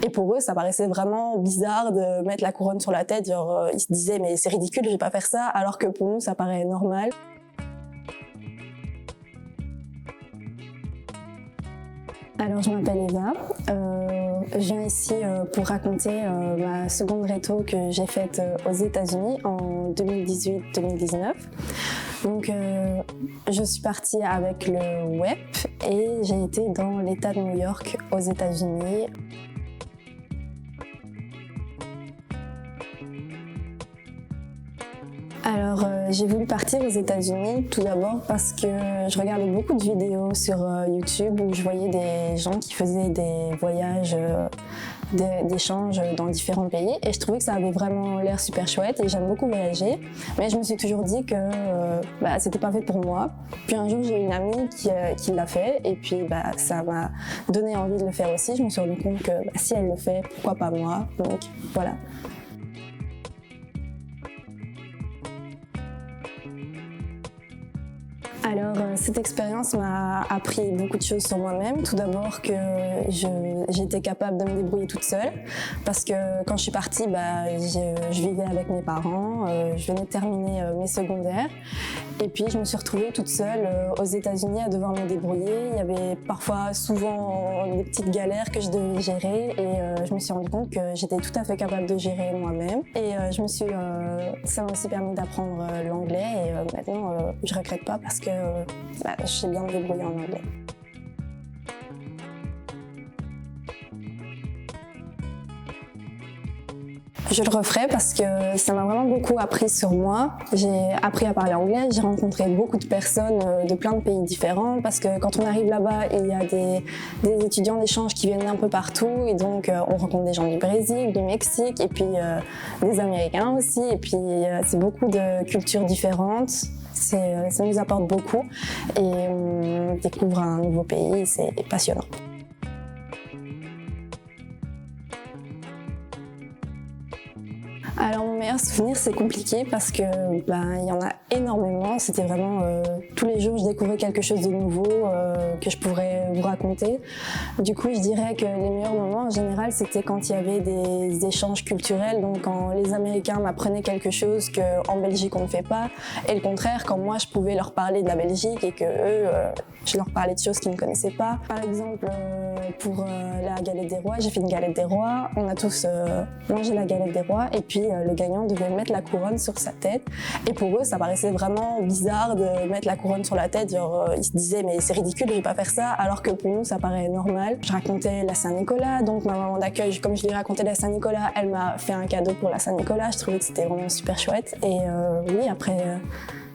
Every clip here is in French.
Et pour eux, ça paraissait vraiment bizarre de mettre la couronne sur la tête. Genre, ils se disaient, mais c'est ridicule, je vais pas faire ça, alors que pour nous, ça paraît normal. Alors, je m'appelle Eva. Je viens ici pour raconter ma seconde réto que j'ai faite aux États-Unis en 2018-2019. Donc, je suis partie avec le WEP et j'ai été dans l'État de New York aux États-Unis. Alors, j'ai voulu partir aux États-Unis tout d'abord parce que je regardais beaucoup de vidéos sur YouTube où je voyais des gens qui faisaient des voyages d'échange dans différents pays et je trouvais que ça avait vraiment l'air super chouette et j'aime beaucoup voyager. Mais je me suis toujours dit que c'était pas fait pour moi. Puis un jour, j'ai une amie qui l'a fait et puis ça m'a donné envie de le faire aussi. Je me suis rendu compte que si elle le fait, pourquoi pas moi? Donc voilà. Alors, cette expérience m'a appris beaucoup de choses sur moi-même. Tout d'abord que j'étais capable de me débrouiller toute seule parce que quand je suis partie, je vivais avec mes parents, je venais de terminer mes secondaires et puis je me suis retrouvée toute seule aux États-Unis à devoir me débrouiller. Il y avait souvent des petites galères que je devais gérer et je me suis rendu compte que j'étais tout à fait capable de gérer moi-même et ça m'a aussi permis d'apprendre l'anglais et maintenant je regrette pas parce que je sais bien me débrouiller en anglais. Je le referai parce que ça m'a vraiment beaucoup appris sur moi. J'ai appris à parler anglais, j'ai rencontré beaucoup de personnes de plein de pays différents parce que quand on arrive là-bas, il y a des étudiants d'échange qui viennent un peu partout et donc on rencontre des gens du Brésil, du Mexique et puis des Américains aussi et puis c'est beaucoup de cultures différentes. Ça nous apporte beaucoup et on découvre un nouveau pays, c'est passionnant. Alors mon meilleur souvenir c'est compliqué parce que il y en a énormément. C'était vraiment tous les jours je découvrais quelque chose de nouveau que je pourrais vous raconter. Du coup je dirais que les meilleurs moments en général c'était quand il y avait des échanges culturels. Donc quand les Américains m'apprenaient quelque chose qu'en Belgique on ne fait pas et le contraire quand moi je pouvais leur parler de la Belgique et que eux je leur parlais de choses qu'ils ne connaissaient pas. Par exemple pour la galette des rois, j'ai fait une galette des rois. On a tous mangé la galette des rois et puis le gagnant devait mettre la couronne sur sa tête. Et pour eux, ça paraissait vraiment bizarre de mettre la couronne sur la tête. Genre, ils se disaient, mais c'est ridicule, je vais pas faire ça. Alors que pour nous, ça paraît normal. Je racontais la Saint-Nicolas, donc ma maman d'accueil, comme je lui racontais la Saint-Nicolas, elle m'a fait un cadeau pour la Saint-Nicolas. Je trouvais que c'était vraiment super chouette. Et oui, après,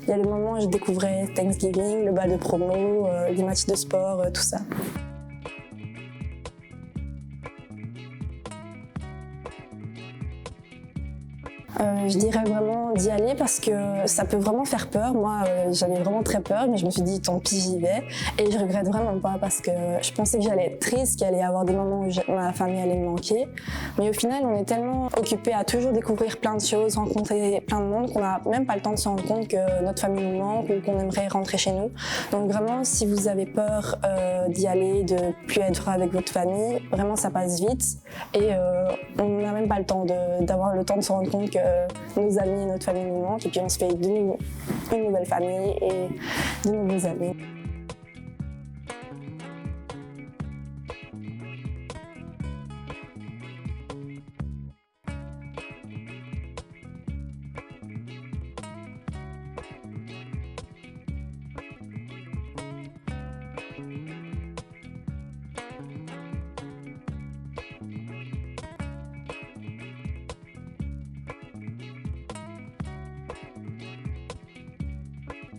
il y a le moment où je découvrais Thanksgiving, le bal de promo, les matchs de sport, tout ça. Je dirais vraiment d'y aller parce que ça peut vraiment faire peur. Moi, j'avais vraiment très peur, mais je me suis dit tant pis, j'y vais. Et je regrette vraiment pas parce que je pensais que j'allais être triste, qu'il allait y avoir des moments où ma famille allait me manquer. Mais au final, on est tellement occupés à toujours découvrir plein de choses, rencontrer plein de monde qu'on n'a même pas le temps de se rendre compte que notre famille nous manque ou qu'on aimerait rentrer chez nous. Donc vraiment, si vous avez peur d'y aller, de plus être avec votre famille, vraiment ça passe vite. Et on n'a même pas le temps d'avoir le temps de se rendre compte que nos amis et notre famille nous manquent et puis on se fait une nouvelle famille et de nouveaux amis.